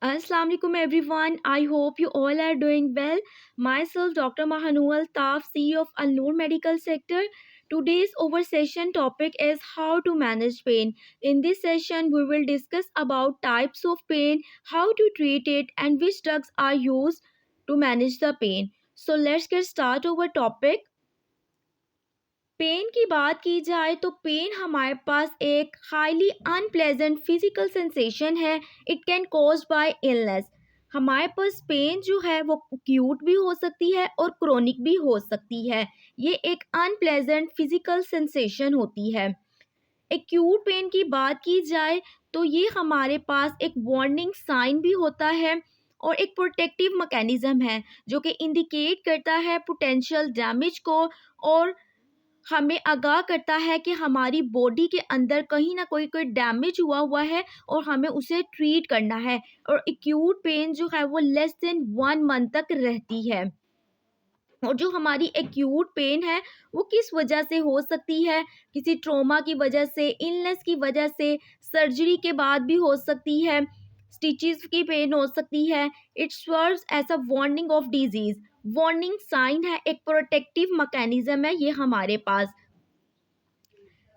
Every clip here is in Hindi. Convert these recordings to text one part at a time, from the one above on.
Assalamu alaikum everyone. I hope you all are doing well. Myself Dr. Mahanual Taf, CEO of Al Noor Medical Sector. Today's our session topic is how to manage pain. In this session we will discuss about types of pain, how to treat it and which drugs are used to manage the pain. So let's get start our topic. Pain की बात की जाए तो पेन हमारे पास एक हाईली अनप्लेजेंट फिजिकल सेंसेशन है. It can cause by illness. हमारे पास पेन जो है वो एक्यूट भी हो सकती है और क्रोनिक भी हो सकती है. ये एक अनप्लेजेंट फिजिकल सेंसेशन होती है. एक्यूट पेन की बात की जाए तो ये हमारे पास एक वार्निंग साइन भी होता है और एक प्रोटेक्टिव मैकेनिज्म है जो कि इंडिकेट करता है पोटेंशियल डैमेज को और हमें आगाह करता है कि हमारी बॉडी के अंदर कहीं ना कोई डैमेज हुआ है और हमें उसे ट्रीट करना है. और एक्यूट पेन जो है वो लेस देन 1 मंथ तक रहती है. और जो हमारी एक्यूट पेन है वो किस वजह से हो सकती है? किसी ट्रॉमा की वजह से, इलनेस की वजह से, सर्जरी के बाद भी हो सकती है, स्टिचेस की पेन हो सकती है. It serves as a warning of disease. Warning sign है, एक प्रोटेक्टिव मैकेनिज्म है ये हमारे पास.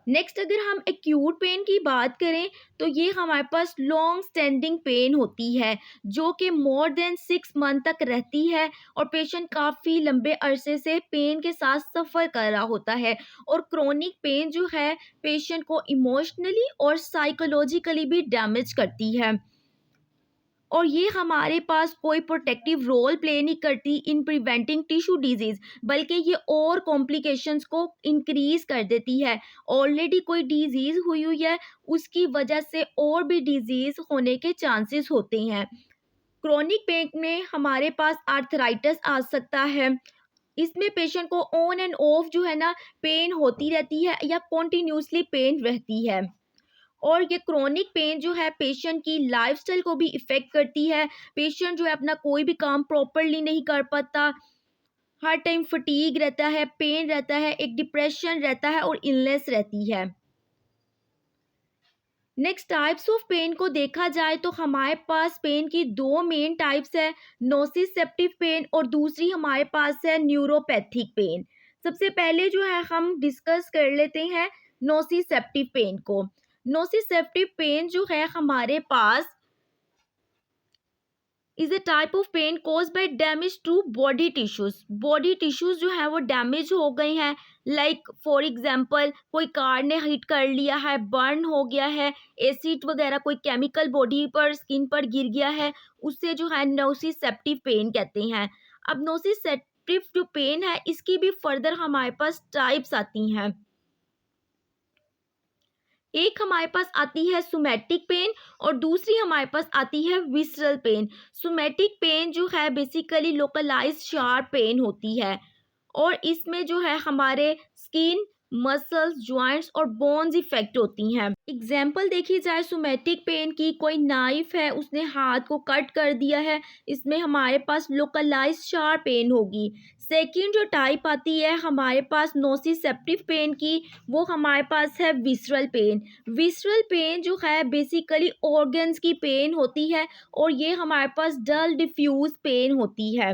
नेक्स्ट अगर हम एक्यूट पेन की बात करें तो ये हमारे पास लॉन्ग स्टैंडिंग पेन होती है जो कि मोर देन 6 मंथ तक रहती है और पेशेंट काफ़ी लंबे अरसे से पेन के साथ सफ़र कर रहा होता है. और क्रोनिक पेन जो है पेशेंट को इमोशनली और साइकोलॉजिकली भी डैमेज करती है और ये हमारे पास कोई प्रोटेक्टिव रोल प्ले नहीं करती इन प्रिवेंटिंग टिश्यू डिजीज़, बल्कि ये और कॉम्प्लिकेशंस को इंक्रीज कर देती है. ऑलरेडी कोई डिजीज़ हुई है उसकी वजह से और भी डिजीज़ होने के चांसेस होते हैं. क्रोनिक पेन में हमारे पास आर्थराइटिस आ सकता है. इसमें पेशेंट को ऑन एंड ऑफ जो है ना पेन होती रहती है या कॉन्टीन्यूसली पेन रहती है. और ये क्रोनिक पेन जो है पेशेंट की लाइफस्टाइल को भी इफ़ेक्ट करती है. पेशेंट जो है अपना कोई भी काम प्रॉपरली नहीं कर पाता, हर टाइम फटीग रहता है, पेन रहता है, एक डिप्रेशन रहता है और इलनेस रहती है. नेक्स्ट टाइप्स ऑफ पेन को देखा जाए तो हमारे पास पेन की दो मेन टाइप्स है, नोसिसेप्टिव पेन और दूसरी हमारे पास है न्यूरोपैथिक पेन. सबसे पहले जो है हम डिस्कस कर लेते हैं नोसिसेप्टिव पेन को. नोसिसेप्टिव पेन जो है हमारे पास is a type of pain cause by damage to body tissues. Body tissues जो है वो डैमेज हो गए हैं. लाइक फॉर एग्जांपल कोई कार ने हिट कर लिया है, बर्न हो गया है, एसिड वगैरह कोई केमिकल बॉडी पर स्किन पर गिर गया है, उससे जो है नोसिसेप्टिव पेन कहते हैं. अब नोसिसेप्टिव जो पेन है इसकी भी फर्दर हमारे पास टाइप्स आती हैं. एक हमारे पास आती है सोमैटिक पेन और दूसरी हमारे पास आती है विसरल पेन. सोमैटिक पेन जो है बेसिकली लोकलाइज्ड शार्प पेन होती है और इसमें जो है हमारे स्किन, मसल्स, जॉइंट्स और बोन्स इफेक्ट होती हैं. एग्जाम्पल देखी जाए सोमैटिक पेन की, कोई नाइफ है उसने हाथ को कट कर दिया है, इसमें हमारे पास लोकलाइज्ड शार्प पेन होगी. सेकंड जो टाइप आती है हमारे पास नोसिसेप्टिव पेन की, वो हमारे पास है विसरल पेन. विसरल पेन जो है बेसिकली ऑर्गन्स की पेन होती है और ये हमारे पास डल डिफ्यूज पेन होती है.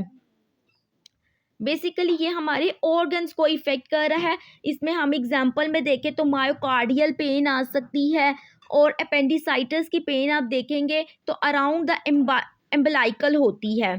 बेसिकली ये हमारे ऑर्गन्स को इफ़ेक्ट कर रहा है. इसमें हम एग्जांपल में देखें तो मायोकार्डियल पेन आ सकती है और अपेंडिसाइटिस की पेन आप देखेंगे तो अराउंड द एम्बलाइकल होती है.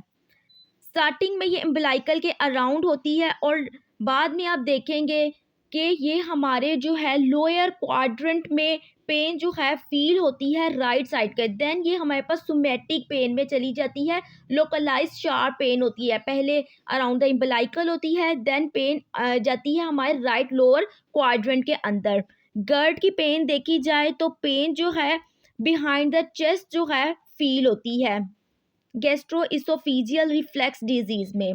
स्टार्टिंग में ये एम्बलाइकल के अराउंड होती है और बाद में आप देखेंगे कि ये हमारे जो है लोअर क्वाड्रेंट में पेन जो है फील होती है राइट साइड के. देन ये हमारे पास सोमैटिक पेन में चली जाती है. लोकलाइज्ड शार्प पेन होती है, पहले अराउंड द एम्बलाइकल होती है, देन पेन जाती है हमारे राइट लोअर क्वाड्रेंट के अंदर. गर्ड की पेन देखी जाए तो पेन जो है बिहाइंड द चेस्ट जो है फील होती है गैस्ट्रोइसोफेजियल रिफ्लेक्स डिजीज में.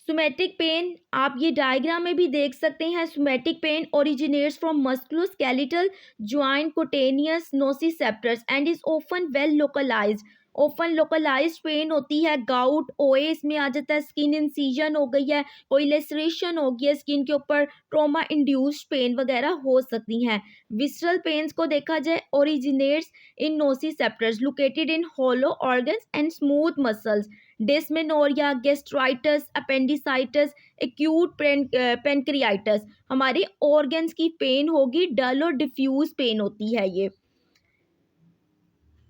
सोमैटिक पेन आप ये डायग्राम में भी देख सकते हैं. Somatic pain originates from musculoskeletal joint cutaneous nociceptors and is often well localized. Often localized pain होती है, गाउट, ओए इसमें आ जाता है, स्किन इंसिजन हो गई है, कोई लेसरेशन हो गया स्किन के ऊपर, ट्रॉमा इंड्यूस्ड पेन वगैरह हो सकती हैं। विसरल पेन्स को देखा जाए originates in nociceptors located in hollow organs and smooth muscles, dysmenorrhoea, gastritis, appendicitis, acute pancreatitis, हमारे ऑर्गन्स की पेन होगी, डल और डिफ्यूज पेन होती है ये।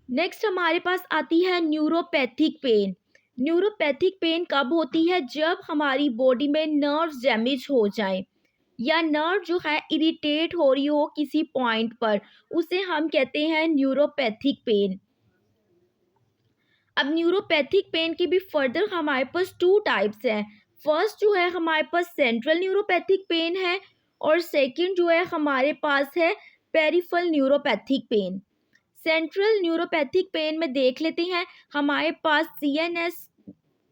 नेक्स्ट हमारे पास आती है न्यूरोपैथिक पेन। न्यूरोपैथिक पेन कब होती है? जब हमारी बॉडी में नर्व्स डैमेज हो जाएं या नर्व जो है इरिटेट हो रही हो किसी पॉइंट पर, उसे हम कहते हैं न्यूरोपैथिक पेन। अब न्यूरोपैथिक पेन की भी फर्दर हमारे पास टू टाइप्स हैं। फर्स्ट जो है हमारे पास सेंट्रल न्यूरोपैथिक पेन है और सेकंड जो है हमारे पास है peripheral neuropathic pain. Central neuropathic pain में देख लेते हैं, हमारे पास सीएनएस,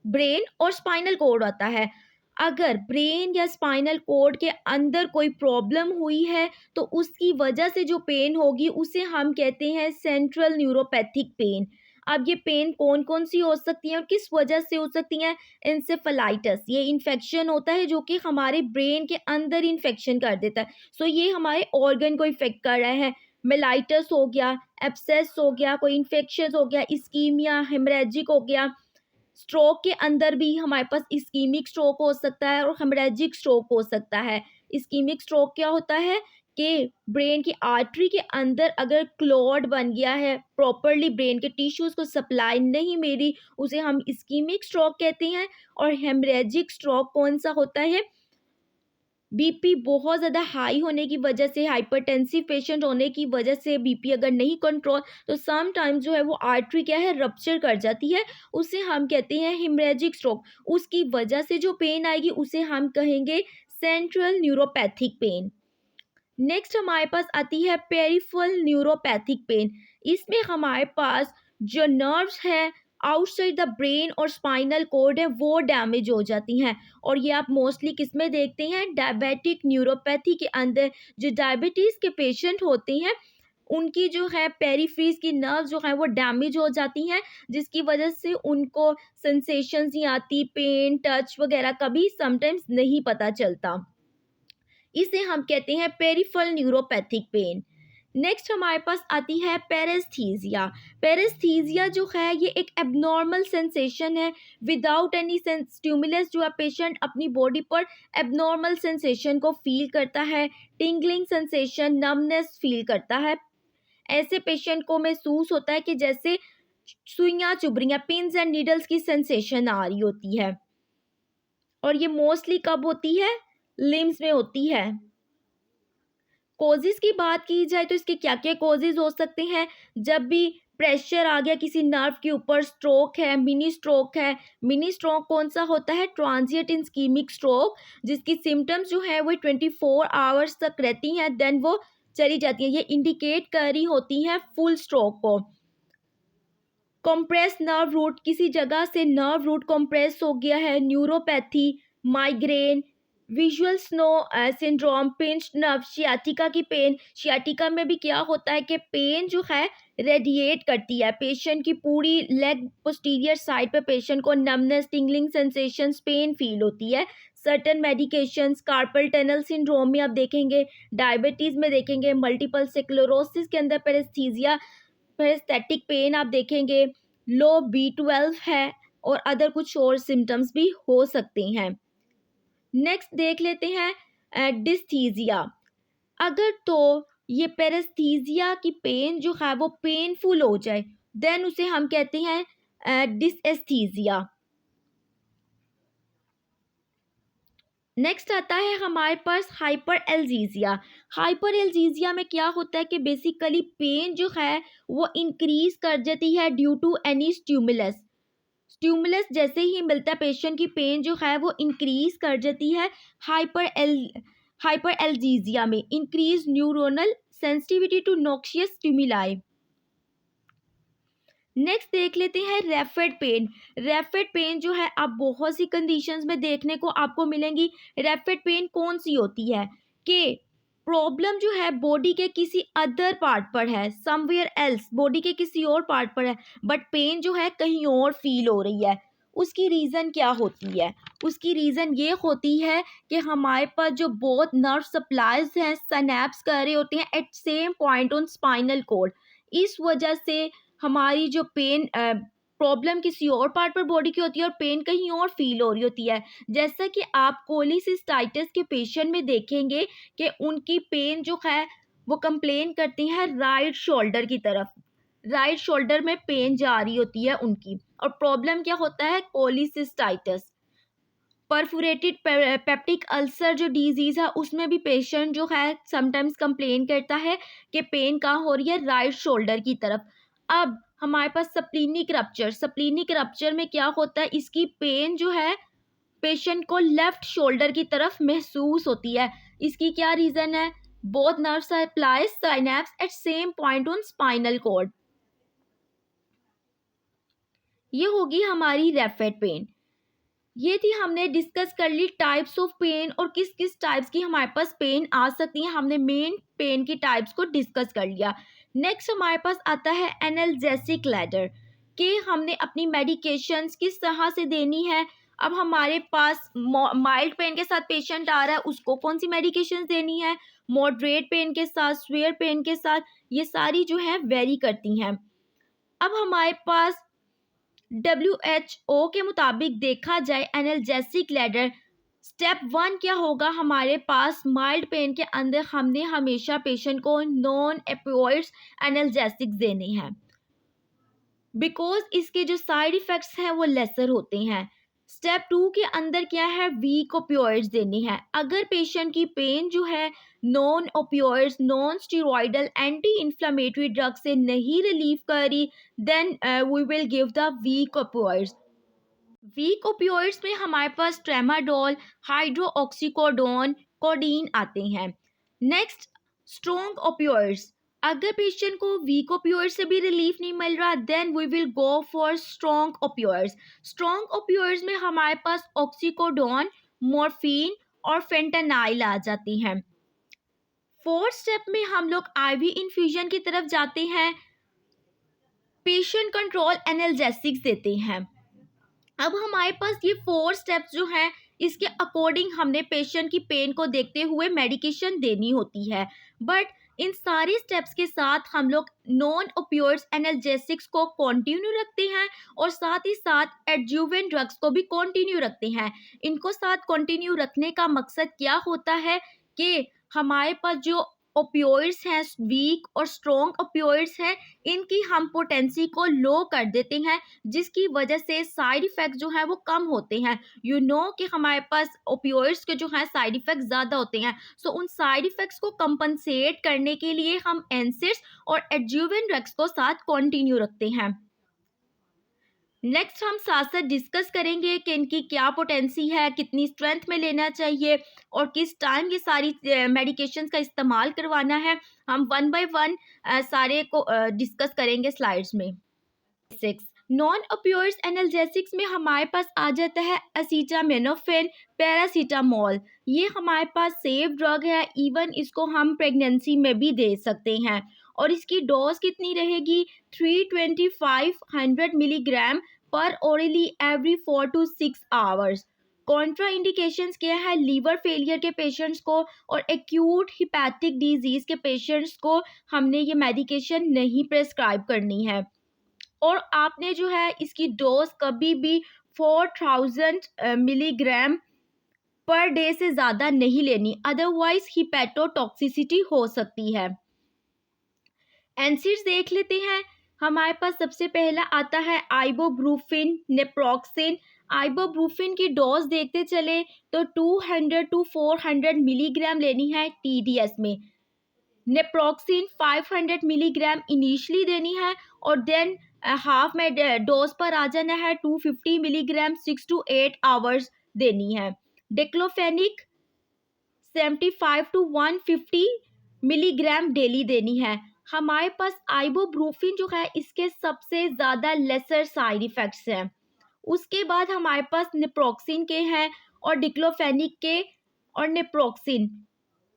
ब्रेन और स्पाइनल कोड आता है। अगर ब्रेन या स्पाइनल कोड के अंदर कोई प्रॉब्लम हुई है तो उसकी वजह से जो पेन होगी उसे हम कहते हैं सेंट्रल न्यूरोपैथिक पेन। अब ये पेन कौन कौन सी हो सकती हैं और किस वजह से हो सकती हैं? इंसेफेलाइटिस, ये इन्फेक्शन होता है जो कि हमारे ब्रेन के अंदर इन्फेक्शन कर देता है, सो ये हमारे ऑर्गन को इफेक्ट कर रहा है। मेलाइटस हो गया, एब्सेस हो गया, कोई इन्फेक्शन हो गया, इस्कीमिया, हेमरेजिक हो गया। स्ट्रोक के अंदर भी हमारे पास इस्कीमिक स्ट्रोक हो सकता है और हेमरेजिक स्ट्रोक हो सकता है। इस्कीमिक स्ट्रोक क्या होता है कि ब्रेन की आर्टरी के अंदर अगर क्लॉट बन गया है, प्रॉपरली ब्रेन के टिश्यूज को सप्लाई नहीं मिली, उसे हम इस्कीमिक स्ट्रोक कहते हैं। और हेमरेजिक स्ट्रोक कौन सा होता है? बीपी बहुत ज़्यादा हाई होने की वजह से, हाइपरटेंसिव पेशेंट होने की वजह से बीपी अगर नहीं कंट्रोल, तो सम टाइम्स जो है वो आर्टरी क्या है रप्चर कर जाती है, उसे हम कहते हैं हिमरेजिक स्ट्रोक। उसकी वजह से जो पेन आएगी उसे हम कहेंगे सेंट्रल न्यूरोपैथिक पेन। नेक्स्ट हमारे पास आती है पेरिफेरल न्यूरोपैथिक पेन। इसमें हमारे पास जो नर्व्स हैं आउटसाइड द ब्रेन और स्पाइनल कोड है वो डैमेज हो जाती हैं, और ये आप मोस्टली किस में देखते हैं? डायबिटिक न्यूरोपैथी के अंदर जो डायबिटीज़ के पेशेंट होते हैं उनकी जो है पेरिफेरीज की नर्व जो है वो डैमेज हो जाती हैं, जिसकी वजह से उनको सेंसेशंस नहीं आती, पेन, टच वगैरह का भी समटाइम्स नहीं पता चलता। इसे हम कहते हैं पेरिफेरल न्यूरोपैथिक पेन। नेक्स्ट हमारे पास आती है पैरेस्थीजिया। पैरेस्थीजिया जो है ये एक एबनॉर्मल सेंसेशन है विदाउट एनी स्टिमुलस, जो है पेशेंट अपनी बॉडी पर एबनॉर्मल सेंसेशन को फील करता है, टिंगलिंग सेंसेशन, नमनेस फील करता है। ऐसे पेशेंट को महसूस होता है कि जैसे सुइयां चुभ रही हैं, पिन्स एंड नीडल्स की सेंसेशन आ रही होती है, और ये मोस्टली कब होती है? लिम्स में होती है। कोजेज़ की बात की जाए तो इसके क्या क्या कोजेज़ हो सकते हैं? जब भी प्रेशर आ गया किसी नर्व के ऊपर, स्ट्रोक है, मिनी स्ट्रोक है। मिनी स्ट्रोक कौन सा होता है? ट्रांजिएंट इस्कीमिक स्ट्रोक, जिसकी सिम्टम्स जो है वो 24 आवर्स तक रहती हैं, देन वो चली जाती है। ये इंडिकेट कर रही होती हैं फुल स्ट्रोक को। कॉम्प्रेस नर्व रूट, किसी जगह से नर्व रूट कॉम्प्रेस हो गया है, neuropathy, migraine, visual snow syndrome, pinched nerve, sciatica की पेन। शियाटिका में भी क्या होता है कि पेन जो है रेडिएट करती है, पेशेंट की पूरी लेग पोस्टीरियर साइड पे पेशेंट को numbness, tingling sensations, pain feel होती है। Certain medications, carpal tunnel syndrome में आप देखेंगे, डायबिटीज़ में देखेंगे, मल्टीपल स्क्लेरोसिस के अंदर पैरेस्थीसिया, पैरेस्थेटिक पेन आप देखेंगे, लो B12 है, और अदर कुछ और सिम्टम्स भी हो सकते हैं। नेक्स्ट देख लेते हैं डिस्थीजिया। अगर तो ये पैरेस्थीसिया की पेन जो है वो पेनफुल हो जाए, देन उसे हम कहते हैं डिसएस्थीसिया। नेक्स्ट आता है हमारे पास हाइपर एल्जीजिया। हाइपर एल्जीजिया में क्या होता है कि बेसिकली पेन जो है वो इंक्रीज कर जाती है due to any stimulus. Stimulus जैसे ही मिलता है पेशेंट की पेन जो है वो इंक्रीज कर जाती है। हाइपर एल्जीजिया में increase neuronal sensitivity to noxious stimuli. Next देख लेते हैं रैपिड पेन। रैपिड पेन जो है आप बहुत सी कंडीशंस में देखने को आपको मिलेंगी। रैपिड पेन कौन सी होती है कि प्रॉब्लम जो है बॉडी के किसी अदर पार्ट पर है, समवेयर एल्स, बॉडी के किसी और पार्ट पर है, बट पेन जो है कहीं और फील हो रही है, उसकी रीज़न क्या होती है? उसकी रीज़न ये होती है कि हमारे पास जो बहुत नर्व सप्लाईज हैं सिनैप्स कर रहे होते हैं at same point on spinal cord. इस वजह से हमारी जो पेन प्रॉब्लम किसी और पार्ट पर बॉडी की होती है और पेन कहीं और फील हो रही होती है। जैसा कि आप कोलिसिस्टाइटिस के पेशेंट में देखेंगे कि उनकी पेन जो है वो कंप्लेन करती हैं राइट शोल्डर की तरफ, राइट शोल्डर में पेन जा रही होती है उनकी, और प्रॉब्लम क्या होता है? कोलिसिस्टाइटिस। परफोरेटेड पेप्टिक अल्सर जो डिजीज़ है उसमें भी पेशेंट जो है समटाइम्स कंप्लेन करता है कि पेन कहाँ हो रही है? राइट शोल्डर की तरफ। अब हमारे पास स्प्लीनिक रप्चर, स्प्लीनिक रप्चर में क्या होता है? इसकी पेन जो है पेशेंट को लेफ्ट शोल्डर की तरफ महसूस होती है। इसकी क्या रीज़न है? Both nerve supplies synapse at same point on spinal cord. ये होगी हमारी रेफेड पेन। ये थी, हमने डिस्कस कर ली टाइप्स ऑफ पेन और किस किस टाइप्स की हमारे पास पेन आ सकती हैं। हमने मेन पेन की टाइप्स को डिस्कस कर लिया। नेक्स्ट हमारे पास आता है एनाल्जेसिक लैडर, कि हमने अपनी मेडिकेशंस किस तरह से देनी है। अब हमारे पास माइल्ड पेन के साथ पेशेंट आ रहा है, उसको कौन सी मेडिकेशंस देनी है, मॉडरेट पेन के साथ, स्वेयर पेन के साथ, ये सारी जो है वेरी करती हैं। अब हमारे पास WHO के मुताबिक देखा जाए एनाल्जेसिक लैडर, स्टेप 1 क्या होगा हमारे पास? माइल्ड पेन के अंदर हमने हमेशा पेशेंट को नॉन एपिओइड्स एनाल्जेसिक्स देने हैं, बिकॉज इसके जो साइड इफ़ेक्ट्स हैं वो लेसर होते हैं। स्टेप 2 के अंदर क्या है? वीक ओपियोइड्स देने हैं। अगर पेशेंट की पेन जो है non opioids, non steroidal anti inflammatory drug से नहीं रिलीव करी, then we will give the weak opioids. Weak opioids में हमारे पास ट्रेमाडोल, हाइड्रोक्सीकोडोन, कोडीन आते हैं। Next, strong opioids. अगर पेशेंट को वीक ओपियोइड से भी रिलीफ नहीं मिल रहा, then we will go for strong opioids. Strong opioids में हमारे पास ऑक्सीकोडोन, मॉर्फिन और फेंटानाइल आ जाती हैं। फोर्थ स्टेप में हम लोग आईवी इन्फ्यूजन की तरफ जाते हैं, पेशेंट कंट्रोल एनाल्जेसिक्स देते हैं। अब हमारे पास ये 4 स्टेप्स जो हैं, इसके अकॉर्डिंग हमने पेशेंट की पेन को देखते हुए मेडिकेशन देनी होती है। बट इन सारे स्टेप्स के साथ हम लोग नॉन ओपियोइड्स एनाल्जेसिक्स को कंटिन्यू रखते हैं और साथ ही साथ एडजुवेंट ड्रग्स को भी कंटिन्यू रखते हैं। इनको साथ कंटिन्यू रखने का मकसद क्या होता है कि हमारे पास जो ओपियोइड्स हैं, वीक और स्ट्रॉन्ग ओपियोइड्स हैं, इनकी हम पोटेंसी को लो कर देते हैं, जिसकी वजह से साइड इफ़ेक्ट जो है वो कम होते हैं। यू नो कि हमारे पास ओपियोइड्स के जो हैं साइड इफ़ेक्ट ज़्यादा होते हैं, सो उन साइड इफ़ेक्ट्स को कंपनसेट करने के लिए हम एनसिड्स और एडजुवेंट ड्रग्स को साथ कंटिन्यू रखते हैं। नेक्स्ट हम साथ साथ डिस्कस करेंगे कि इनकी क्या पोटेंसी है, कितनी स्ट्रेंथ में लेना चाहिए और किस टाइम ये सारी मेडिकेशंस का इस्तेमाल करवाना है। हम वन बाय वन सारे को डिस्कस करेंगे स्लाइड्स में। 6 नॉन ओपियोइड्स एनाल्जेसिक्स में हमारे पास आ जाता है एसिटामिनोफेन, पैरासीटामोल। ये हमारे पास सेफ ड्रग है, इवन इसको हम प्रेगनेंसी में भी दे सकते हैं। और इसकी डोज कितनी रहेगी? 325 मिलीग्राम पर orally every 4 to 6 hours. Contra indications क्या है? लीवर फेलियर के पेशेंट्स को और एक्यूट हिपैटिक डिजीज के पेशेंट्स को हमने ये मेडिकेशन नहीं प्रेस्क्राइब करनी है। और आपने जो है इसकी डोज कभी भी 4000 मिलीग्राम पर डे से ज़्यादा नहीं लेनी, अदरवाइज हिपैटोटॉक्सिसिटी हो सकती है। एनसिड्स देख लेते हैं। हमारे पास सबसे पहला आता है आइबोब्रूफिन, नेप्रोक्सिन। आइबोब्रूफिन की डोज देखते चले तो 200 to 400 मिलीग्राम लेनी है TDS में। नेप्रोक्सिन 500 मिलीग्राम इनिशियली देनी है और देन हाफ में डोज पर आ जाना है 250 मिलीग्राम 6 to 8 आवर्स देनी है। डिक्लोफेनिक 75 to 150 मिलीग्राम डेली देनी है। हमारे पास आइबोब्रूफिन जो है इसके सबसे ज़्यादा लेसर साइड इफ़ेक्ट्स हैं। उसके बाद हमारे पास नेप्रोक्सिन के हैं और डिक्लोफेनिक के और नेप्रोक्सिन।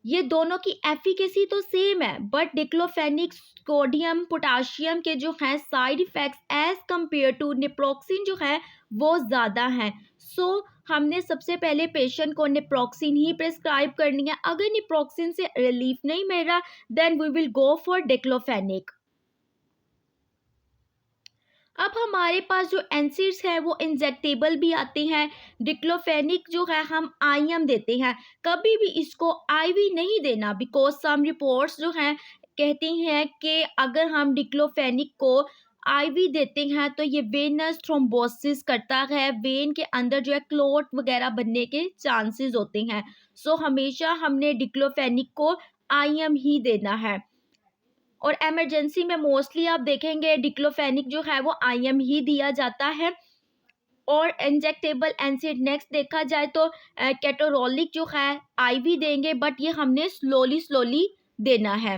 ये दोनों की एफिकेसी तो सेम है, बट डिक्लोफेनिक, सोडियम, पोटाशियम के जो हैं side effects as compared to naproxen जो है वो ज़्यादा हैं। सो हमने सबसे पहले पेशेंट को नेप्रोक्सिन ही प्रिस्क्राइब करनी है। अगर नेप्रोक्सिन से रिलीफ नहीं मिल रहा, then we will go for diclofenac. अब हमारे पास जो एनसीड्स है वो इंजेक्टेबल भी आते हैं। डिक्लोफेनिक जो है हम आईएम देते हैं, कभी भी इसको आईवी नहीं देना, बिकॉज सम रिपोर्ट्स जो हैं कहती हैं कि अगर हम डिक्लोफेनिक को आईवी देते हैं तो ये वेनस थ्रोम्बोसिस करता है, वेन के अंदर जो है क्लोट वगैरह बनने के चांसेस होते हैं। सो हमेशा हमने डिक्लोफेनिक को आईएम ही देना है। और इमरजेंसी में मोस्टली आप देखेंगे डिक्लोफेनिक जो है वो आईएम ही दिया जाता है। और इंजेक्टेबल एनसिड नेक्स्ट देखा जाए तो केटोरोलिक जो है आईवी देंगे, बट ये हमने स्लोली स्लोली देना है।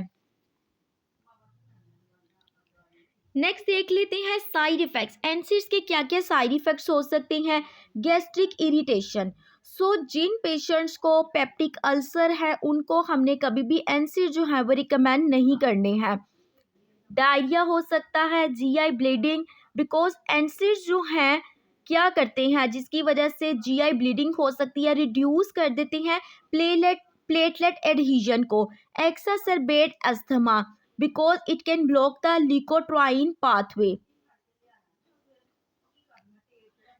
नेक्स्ट देख लेते हैं साइड इफ़ेक्ट्स। एनसिड्स के क्या क्या साइड इफ़ेक्ट्स हो सकते हैं। Gastric irritation. सो जिन पेशेंट्स को पेप्टिक अल्सर है उनको हमने कभी भी एनसिड जो है वो रिकमेंड नहीं करने हैं। डायरिया हो सकता है, जीआई ब्लीडिंग, बिकॉज एनसिड्स जो हैं क्या करते हैं जिसकी वजह से जीआई ब्लीडिंग हो सकती है, रिड्यूस कर देते हैं प्लेटलेट एडहीजन को। Exacerbate asthma because it can block the leukotriene pathway.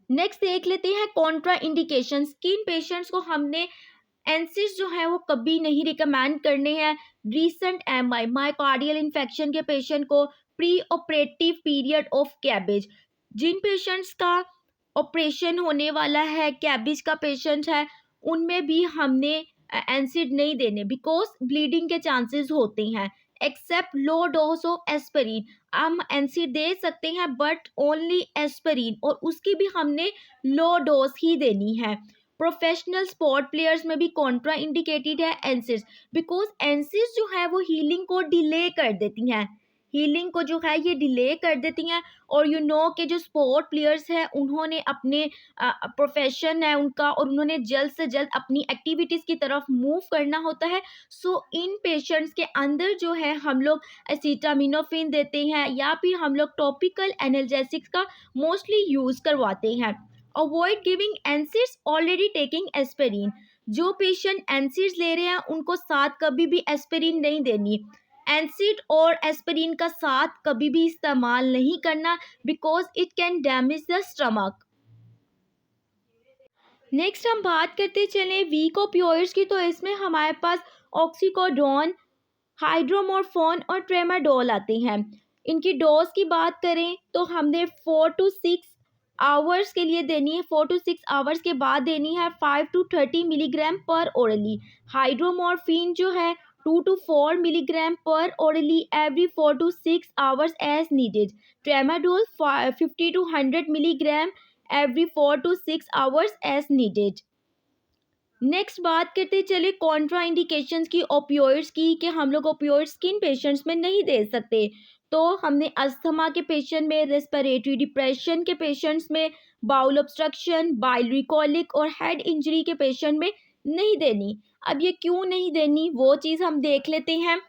Next देख लेते हैं कॉन्ट्रा इंडिकेशन। किन पेशेंट्स को हमने एनसिड्स जो है वो कभी नहीं रिकमेंड करने हैं। रीसेंट एमआई मायोकार्डियल इन्फेक्शन के पेशेंट को, pre operative period of CABG, जिन पेशेंट्स का ऑपरेशन होने वाला है, कैबेज का पेशेंट है, उनमें भी हमने एनसिड नहीं देने, बिकॉज ब्लीडिंग के चांसेस होते हैं। Except low dose of aspirin, हम एनसिड दे सकते हैं बट ओनली एस्पिरिन, और उसकी भी हमने लो डोज ही देनी है। प्रोफेशनल स्पोर्ट प्लेयर्स में भी कॉन्ट्रा इंडिकेटेड है एनसिड्स, बिकॉज एनसिड्स जो है वो हीलिंग को डिले कर देती हैं, हीलिंग को जो है ये डिले कर देती हैं। और यू नो कि जो स्पोर्ट प्लेयर्स हैं उन्होंने अपने प्रोफेशन है उनका, और उन्होंने जल्द से जल्द अपनी एक्टिविटीज़ की तरफ मूव करना होता है। सो इन पेशेंट्स के अंदर जो है हम लोग एसिटामिनोफेन देते हैं, या फिर हम लोग टॉपिकल एनाल्जेसिक्स का मोस्टली यूज़ करवाते हैं। Avoid giving NSAIDs already taking aspirin. जो पेशेंट एनसिड्स ले रहे हैं उनको साथ कभी भी एस्पिरिन नहीं देनी। एनसिड और एस्पिरिन का साथ कभी भी इस्तेमाल नहीं करना, because it can damage the stomach. Next हम बात करते चलें वीक ओपियोइड्स की, तो इसमें हमारे पास ऑक्सीकोडोन, हाइड्रोमोरफोन और ट्रेमाडोल आते हैं। इनकी डोज की बात करें तो हमने 4 to 6 आवर्स के लिए देनी है, 4 to 6 आवर्स के बाद देनी है 5 to 30 मिलीग्राम पर ओरली। हाइड्रोमोरफिन जो है 2 to 4 मिलीग्राम पर orally every 4 to 6 hours as needed. Tramadol 50 to 100 milligram every 4 to 6 hours as needed. Next बात करते चले कॉन्ट्रा इंडिकेशंस की ओपियोइड्स की, कि हम लोग ओपियोइड्स किन पेशेंट्स में नहीं दे सकते। तो हमने अस्थमा के पेशेंट में, रेस्पिरेटरी डिप्रेशन के पेशेंट्स में, बाउल ऑब्स्ट्रक्शन, बाइलरी कॉलिक और हेड इंजरी के पेशेंट में नहीं देनी। अब ये क्यों नहीं देनी वो चीज़ हम देख लेते हैं।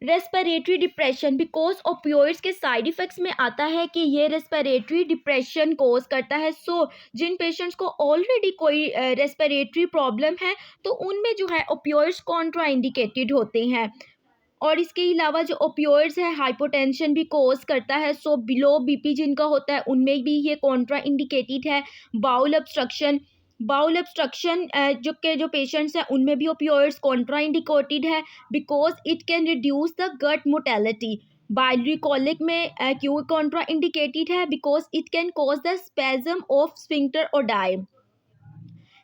रेस्पिरेटरी डिप्रेशन, बिकॉज ओपियोइड्स के साइड इफ़ेक्ट्स में आता है कि ये रेस्पिरेटरी डिप्रेशन कोज करता है। सो जिन पेशेंट्स को ऑलरेडी कोई रेस्पिरेटरी प्रॉब्लम है तो उनमें जो है ओपियोइड्स कॉन्ट्रा इंडिकेटेड होते हैं। और इसके अलावा जो ओपियोइड्स है हाइपोटेंशन भी कोज करता है। सो बिलो बीपी जिनका होता है उनमें भी ये कॉन्ट्रा इंडिकेटेड है। बाउल ऑब्स्ट्रक्शन, जो पेशेंट्स हैं उनमें भी ओपियोइड्स कॉन्ट्रा इंडिकेटेड है, because it can reduce the gut motility. Biliary colic में क्यों कॉन्ट्रा इंडिकेटेड है, because it can cause the spasm of sphincter और डाई।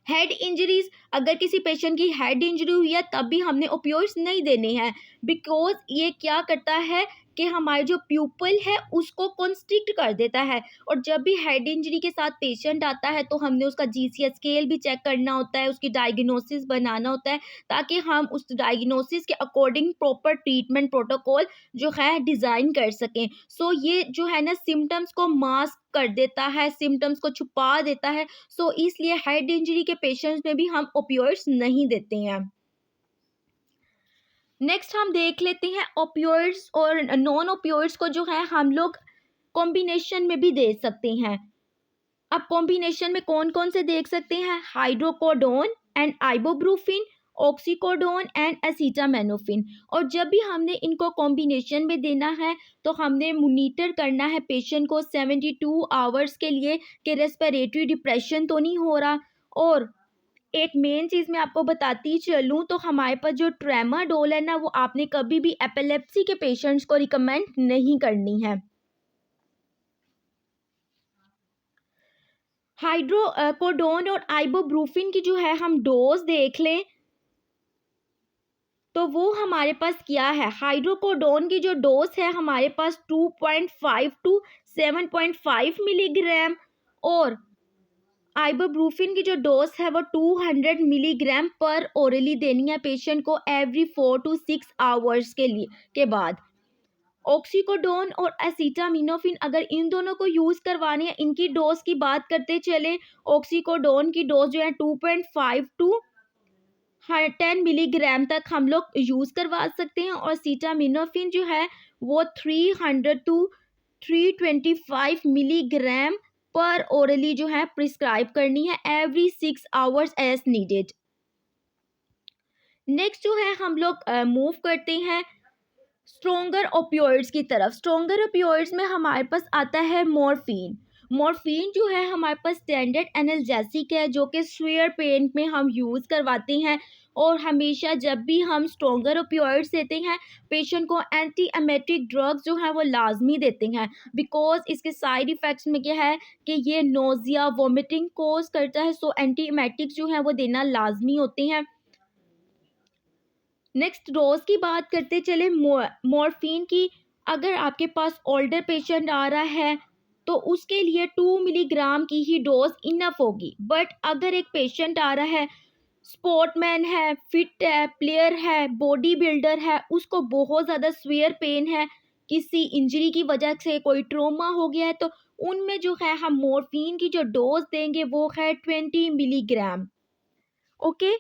हेड इंजरीज, अगर किसी पेशेंट की हेड इंजरी हुई है तब भी हमने ओपियोइड्स नहीं देने हैं, बिकॉज ये क्या करता है कि हमारे जो प्यूपल है उसको कॉन्स्ट्रिक्ट कर देता है। और जब भी हेड इंजरी के साथ पेशेंट आता है तो हमने उसका जीसीएस स्केल भी चेक करना होता है, उसकी डायग्नोसिस बनाना होता है, ताकि हम उस डायग्नोसिस के अकॉर्डिंग प्रॉपर ट्रीटमेंट प्रोटोकॉल जो है डिज़ाइन कर सकें। सो ये जो है ना सिम्टम्स को मास्क कर देता है, सिम्टम्स को छुपा देता है। सो इसलिए हेड इंजरी के पेशेंट्स में भी हम ओपियोइड्स नहीं देते हैं। नेक्स्ट हम देख लेते हैं ओपियोइड्स और नॉन ओपियोइड्स को जो है हम लोग कॉम्बिनेशन में भी दे सकते हैं। अब कॉम्बिनेशन में कौन कौन से देख सकते हैं, hydrocodone and आइबोब्रूफिन, oxycodone and acetaminophen. और जब भी हमने इनको कॉम्बिनेशन में देना है तो हमने मोनीटर करना है पेशेंट को 72 आवर्स के लिए कि रेस्पिरेटरी डिप्रेशन तो नहीं हो रहा। और एक मेन चीज़ मैं आपको बताती चलूँ तो हमारे पास जो ट्रेमाडोल है ना, वो आपने कभी भी एपिलेप्सी के पेशेंट्स को रिकमेंड नहीं करनी है। हाइड्रोकोडोन और आइबोब्रूफिन की जो है हम डोज देख लें तो वो हमारे पास क्या है। हाइड्रोकोडोन की जो डोज है हमारे पास 2.5 टू 7.5 मिलीग्राम, और आइबोब्रूफिन की जो डोज है वो 200 मिलीग्राम पर ओरली देनी है पेशेंट को एवरी 4 टू 6 आवर्स के बाद। ऑक्सीकोडोन और एसिटामिनोफिन अगर इन दोनों को यूज़ करवानी है, इनकी डोज की बात करते चले, ऑक्सीकोडोन की डोज जो है 2.5 टू 10 मिलीग्राम तक हम लोग यूज़ करवा सकते हैं, और एसिटामिनोफिन जो है वो 300 टू 325 मिलीग्राम पर ओरली जो है प्रिस्क्राइब करनी है every 6 hours as needed. Next जो है हम लोग मूव करते हैं स्ट्रोंगर ओपियोइड्स की तरफ। स्ट्रोंगर ओपियोइड्स में हमारे पास आता है मॉर्फिन। मॉर्फिन जो है हमारे पास स्टैंडर्ड एनाल्जेसिक है जो कि स्वेयर पेन में हम यूज़ करवाते हैं, और हमेशा जब भी हम स्ट्रोंगर ओपियोइड्स देते हैं पेशेंट को एंटी एमेटिक ड्रग्स जो है वो लाजमी देते हैं, बिकॉज इसके साइड इफ़ेक्ट्स में क्या है कि ये नोज़िया वोमिटिंग कोज करता है, सो एंटी एमेटिक्स जो है वो देना लाजमी होते हैं। नेक्स्ट डोज की बात करते चले मॉर्फिन की। अगर आपके पास ओल्डर पेशेंट आ रहा है तो उसके लिए 2 मिलीग्राम की ही डोज इनफ होगी, बट अगर एक पेशेंट आ रहा है, स्पोर्टमैन है, फिट है, प्लेयर है, बॉडी बिल्डर है, उसको बहुत ज़्यादा स्वेयर पेन है, किसी इंजरी की वजह से कोई ट्रोमा हो गया है, तो उनमें जो है हम मॉर्फिन की जो डोज देंगे वो है 20 milligram. Okay.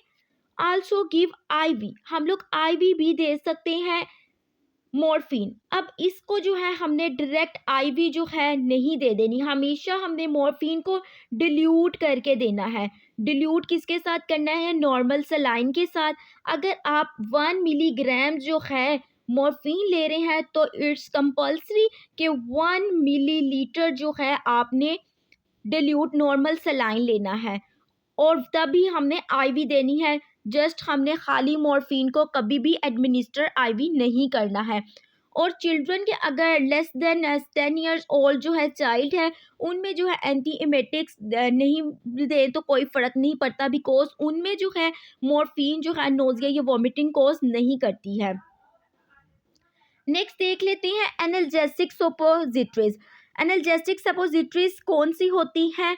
Also give IV, हम लोग आईवी भी दे सकते हैं मॉर्फिन। अब इसको जो है हमने डायरेक्ट आईवी जो है नहीं दे देनी, हमेशा हमने मॉर्फिन को डिल्यूट करके देना है। डिल्यूट किसके साथ करना है, नॉर्मल सलाइन के साथ। अगर आप 1 मिलीग्राम जो है मॉर्फिन ले रहे हैं तो इट्स कंपल्सरी कि 1 मिलीलीटर जो है आपने डिल्यूट नॉर्मल सलाइन लेना है, और तभी हमने आईवी देनी है। जस्ट हमने खाली मॉर्फिन को कभी भी एडमिनिस्टर आईवी नहीं करना है। और चिल्ड्रन के अगर लेस देन 10 ईयर्स ओल्ड जो है चाइल्ड है, उनमें जो है एंटी एमेटिक्स नहीं दे तो कोई फ़र्क नहीं पड़ता, बिकॉज उनमें जो है मॉर्फिन जो है नोज़िया या वॉमिटिंग कॉज नहीं करती है। नेक्स्ट देख लेते हैं एनाल्जेसिक सपोजिटरीज। एनाल्जेसिक सपोजिटरीज कौन सी होती हैं,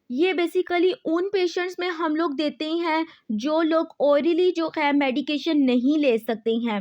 ये बेसिकली उन पेशेंट्स में हम लोग देते हैं जो लोग ओरली जो है मेडिकेशन नहीं ले सकते हैं।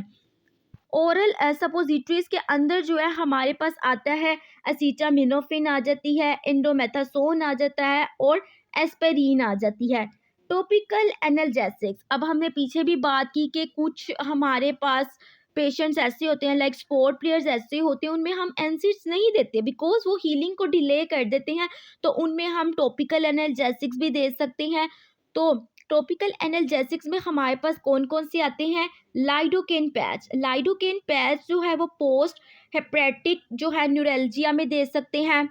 ओरल सपोजिटरीज के अंदर जो है हमारे पास आता है एसिटामिनोफिन आ जाती है, इंडोमेथासोन आ जाता है, और एस्पिरिन आ जाती है। टॉपिकल एनाल्जेसिक्स, अब हमने पीछे भी बात की कि कुछ हमारे पास पेशेंट्स ऐसे होते हैं लाइक स्पोर्ट प्लेयर्स ऐसे होते हैं, उनमें हम एनसिड्स नहीं देते बिकॉज वो हीलिंग को डिले कर देते हैं, तो उनमें हम टॉपिकल एनाल्जेसिक्स भी दे सकते हैं। तो टॉपिकल एनाल्जेसिक्स में हमारे पास कौन कौन से आते हैं, लाइडोकेन पैच। लाइडोकेन पैच जो है वो पोस्ट हेपेटिक जो है न्यूरल्जिया में दे सकते हैं,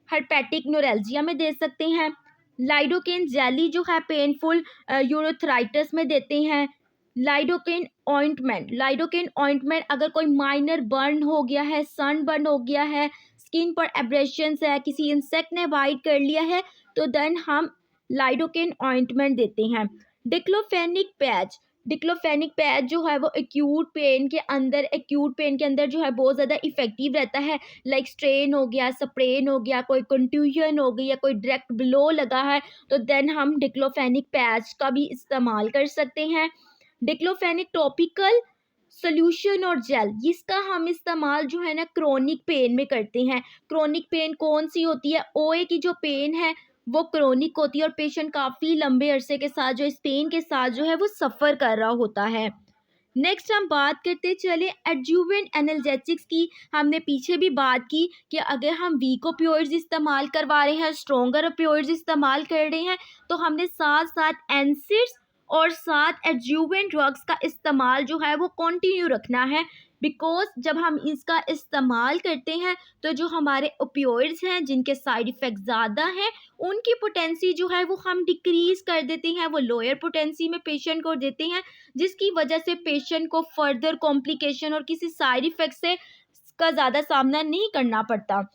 हेपेटिक न्यूरल्जिया में दे सकते हैं। लाइडोकेन जेली जो है पेनफुल यूरोथराइटिस में देते हैं। लाइडोकेन ऑइंटमेंट, लाइडोकेन ऑइंटमेंट अगर कोई माइनर बर्न हो गया है, सन बर्न हो गया है, स्किन पर एब्रेशंस है, किसी इंसेक्ट ने बाइट कर लिया है, तो देन हम लाइडोकेन ऑइंटमेंट देते हैं। डिक्लोफेनिक पैच, डिक्लोफेनिक पैच जो है वो एक्यूट पेन के अंदर जो है बहुत ज़्यादा इफेक्टिव रहता है, लाइक स्ट्रेन हो गया, स्प्रेन हो गया, कोई कंट्यूजन हो गई या कोई डायरेक्ट ब्लो लगा है, तो देन हम डिक्लोफेनिक पैच का भी इस्तेमाल कर सकते हैं। डिक्लोफेनिक टॉपिकल सोल्यूशन और जेल, इसका हम इस्तेमाल जो है ना क्रोनिक पेन में करते हैं। क्रोनिक पेन कौन सी होती है, ओए की जो पेन है वो क्रोनिक होती है, और पेशेंट काफ़ी लंबे अरसे के साथ जो इस पेन के साथ जो है वो सफ़र कर रहा होता है। नेक्स्ट हम बात करते चले एडजुवेंट एनाल्जेसिक्स की। हमने पीछे भी बात की कि अगर हम वीक ओपियोइड्स इस्तेमाल करवा रहे हैं, स्ट्रोंगर ओपियोइड्स इस्तेमाल कर रहे हैं, तो हमने साथ साथ एनसिड्स और साथ एडजुवेंट ड्रग्स का इस्तेमाल जो है वो कंटिन्यू रखना है। बिकॉज जब हम इसका इस्तेमाल करते हैं तो जो हमारे ओपियोइड्स हैं जिनके साइड इफ़ेक्ट ज़्यादा हैं, उनकी पोटेंसी जो है वो हम डिक्रीज़ कर देते हैं, वो लोअर पोटेंसी में पेशेंट को देते हैं, जिसकी वजह से पेशेंट को फर्दर कॉम्प्लिकेशन और किसी साइड इफ़ेक्ट से का ज़्यादा सामना नहीं करना पड़ता।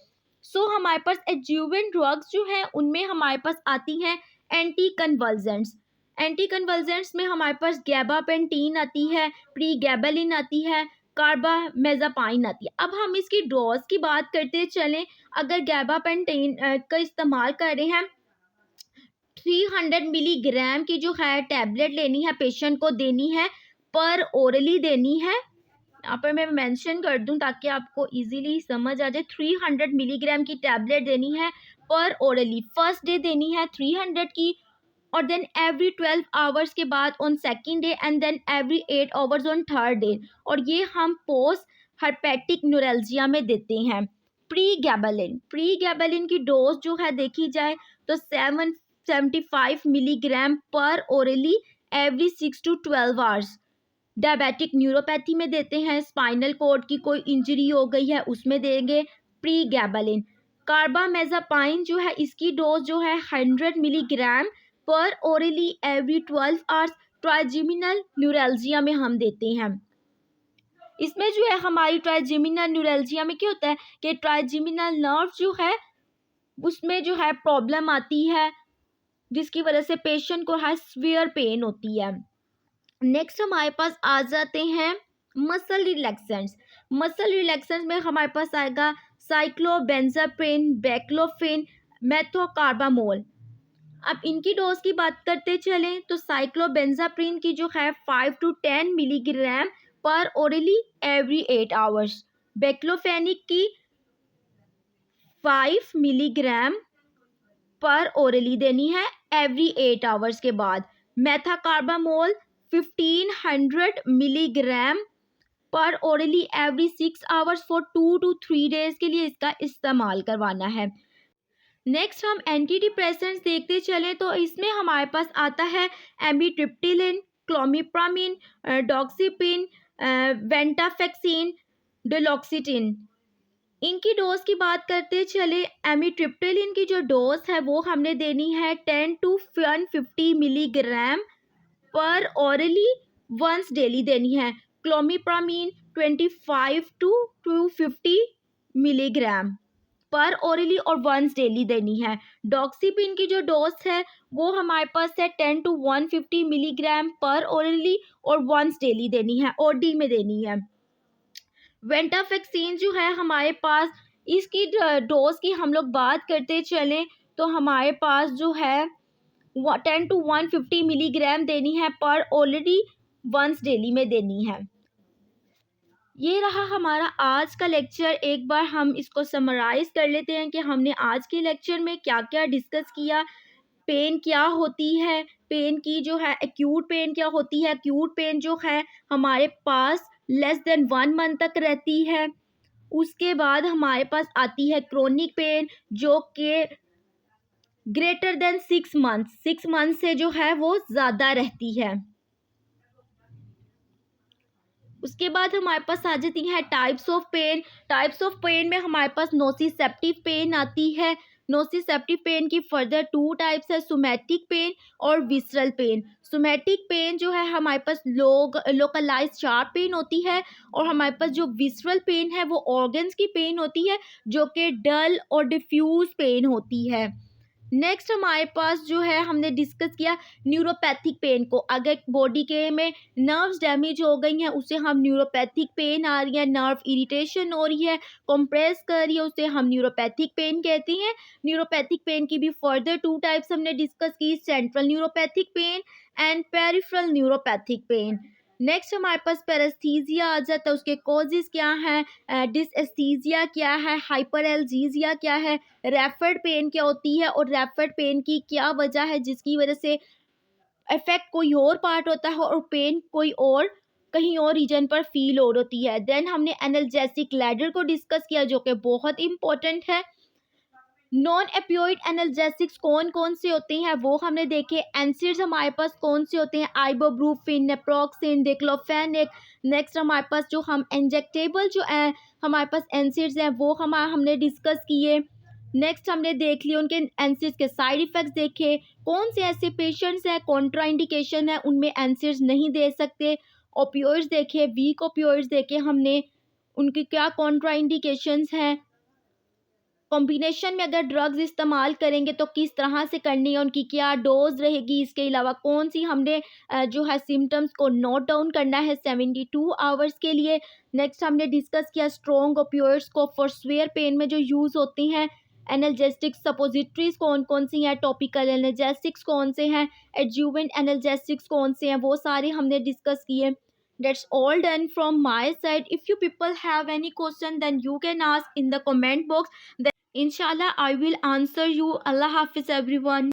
हमारे पास एडजुवेंट ड्रग्स जो हैं उनमें हमारे पास आती हैं एंटी कन्वल्जेंट्स। एंटी कन्वल्जेंट्स में हमारे पास गैबापेंटीन आती है, प्रीगैबलिन आती है, कार्बामेज़ापाइन आती है। अब हम इसकी डोज की बात करते चलें। अगर गैबापेंटीन का इस्तेमाल कर रहे हैं, 300 मिलीग्राम की जो है टैबलेट लेनी है, पेशेंट को देनी है, पर ओरली देनी है। यहाँ पर मैं मेंशन कर दूं ताकि आपको इजीली समझ आ जाए। 300 मिलीग्राम की टैबलेट देनी है पर ओरली। फर्स्ट डे देनी है 300 की, और देन एवरी 12 आवर्स के बाद on second day, and then every 8 hours on third day. और ये हम पोस्ट हर्पेटिक न्यूरल्जिया में देते हैं। प्री गैबलिन की डोज जो है देखी जाए तो 775 मिलीग्राम पर orally every 6 to 12 hours. Diabetic neuropathy में देते हैं, स्पाइनल कॉर्ड की कोई इंजरी हो गई है उसमें देंगे प्रीगैबलिन। कार्बामेज़ापाइन जो है इसकी डोज जो है 100 मिलीग्राम पर orally every 12 hours trigeminal neuralgia में हम देते हैं। इसमें जो है हमारी ट्राइजेमिनल न्यूरल्जिया में क्या होता है कि ट्राइजेमिनल नर्व जो है उसमें जो है प्रॉब्लम आती है, जिसकी वजह से पेशेंट को है सीवियर पेन होती है। नेक्स्ट हमारे पास आ जाते हैं मसल रिलैक्सेंट्स। मसल रिलैक्सेंट्स में हमारे पास आएगा साइक्लोबेंजापिन, बैक्लोफिन, मेथोकार्बामोल। अब इनकी डोज की बात करते चलें तो साइक्लोबेंजापिन की जो है 5 to 10 मिलीग्राम पर ओरली एवरी 8 आवर्स। बैक्लोफेनिक की 5 मिलीग्राम पर ओरली देनी है एवरी 8 आवर्स के बाद। मेथाकार्बामोल 1500 मिलीग्राम पर orally every 6 hours for 2 to 3 days के लिए इसका इस्तेमाल करवाना है। नेक्स्ट हम एंटी डिप्रेसेंट्स देखते चलें तो इसमें हमारे पास आता है एमिट्रिप्टिलिन, क्लोमिप्रामिन, डॉक्सीपिन, वेंटाफेक्सिन, डोलोक्सिटिन। इनकी डोज की बात करते चले। एमिट्रिप्टिलिन की जो डोज है वो हमने देनी है 10 to 150 मिलीग्राम पर ओरली वंस डेली देनी है। क्लोमिप्रामिन 25 to 250 मिलीग्राम पर ओरली और वंस डेली देनी है। डॉक्सीपिन की जो डोज है वो हमारे पास है 10 to 150 मिलीग्राम पर ओरली और वंस डेली देनी है, ओडी में देनी है। वेंटाफेक्सिन जो है हमारे पास, इसकी डोज की हम लोग बात करते चलें तो हमारे पास जो है 10 to 150 मिलीग्राम देनी है पर ऑलरेडी वंस डेली में देनी है। ये रहा हमारा आज का लेक्चर। एक बार हम इसको समराइज कर लेते हैं कि हमने आज के लेक्चर में क्या क्या डिस्कस किया। पेन क्या होती है, पेन की जो है एक्यूट पेन क्या होती है। एक्यूट पेन जो है हमारे पास लेस देन 1 मंथ तक रहती है। उसके बाद हमारे पास आती है क्रोनिक पेन जो कि ग्रेटर देन 6 मंथ, 6 मंथ से जो है वो ज़्यादा रहती है। उसके बाद हमारे पास आ जाती हैं types of pain. Types of pain में हमारे पास नोसिसेप्टिव पेन आती है। नोसिसेप्टिव पेन की फर्दर 2 टाइप्स है, सोमैटिक पेन और विसरल पेन। सोमैटिक पेन जो है हमारे पास लोकलाइज शार्प पेन होती है, और हमारे पास जो विसरल पेन है वो ऑर्गन्स की पेन होती है जो कि डल और डिफ्यूज पेन होती है। नेक्स्ट हमारे पास जो है हमने डिस्कस किया न्यूरोपैथिक पेन को। अगर बॉडी के में नर्व्स डैमेज हो गई हैं उसे हम न्यूरोपैथिक पेन आ रही है, नर्व इरिटेशन हो रही है, कंप्रेस कर रही है, उसे हम न्यूरोपैथिक पेन कहते हैं। न्यूरोपैथिक पेन की भी फर्दर 2 टाइप्स हमने डिस्कस की, central neuropathic pain and peripheral neuropathic pain. Next हमारे पास पैरास्थीजिया आ जाता है, उसके कॉजेज क्या हैं, डिसएस्थीजिया क्या है, हाइपरएल्जीजिया क्या है, रेफर्ड पेन क्या होती है और रेफर्ड पेन की क्या वजह है जिसकी वजह से इफेक्ट कोई और पार्ट होता है और पेन कोई और कहीं और रीजन पर फील हो रही है। देन हमने एनाल्जेसिक लैडर को डिस्कस किया जो कि बहुत इंपॉर्टेंट है। नॉन एपियोइड एनाल्जेसिक्स कौन कौन से होते हैं वो हमने देखे। एनसिड्स हमारे पास कौन से होते हैं, आइबोब्रूफिन, नेप्रोक्सिन, डिक्लोफेनिक। नेक्स्ट हमारे पास जो हम इंजेक्टेबल जो है हमारे पास एनसिड्स हैं वो हमने डिस्कस किए। नेक्स्ट हमने देख लिए उनके एनसिड्स के साइड इफ़ेक्ट्स देखे। कौन से ऐसे पेशेंट्स हैं कॉन्ट्राइंडिकेशन है उनमें एनसिड्स नहीं दे सकते। ओपियोइड्स देखे, वीक ओपियोइड्स देखे हमने, उनकी क्या कॉन्ट्राइंडिकेशंस हैं। कॉम्बिनेशन में अगर ड्रग्स इस्तेमाल करेंगे तो किस तरह से करनी है, उनकी क्या डोज रहेगी, इसके अलावा कौन सी हमने जो है सिम्टम्स को नोट डाउन करना है 72 आवर्स के लिए। नेक्स्ट हमने डिस्कस किया स्ट्रॉन्ग ओपियोइड्स को फॉर स्वेयर पेन में जो यूज़ होती हैं। एनाल्जेसिक्स सपोजिटरीज कौन कौन सी हैं, टॉपिकल एनाल्जेसिक्स कौन से हैं, एडजुवेंट एनाल्जेसिक्स कौन से हैं, वो सारे हमने डिस्कस किए। That's all done from my side. If you people have any question, then you can ask in the comment box. Inshallah, I will answer you. Allah Hafiz everyone.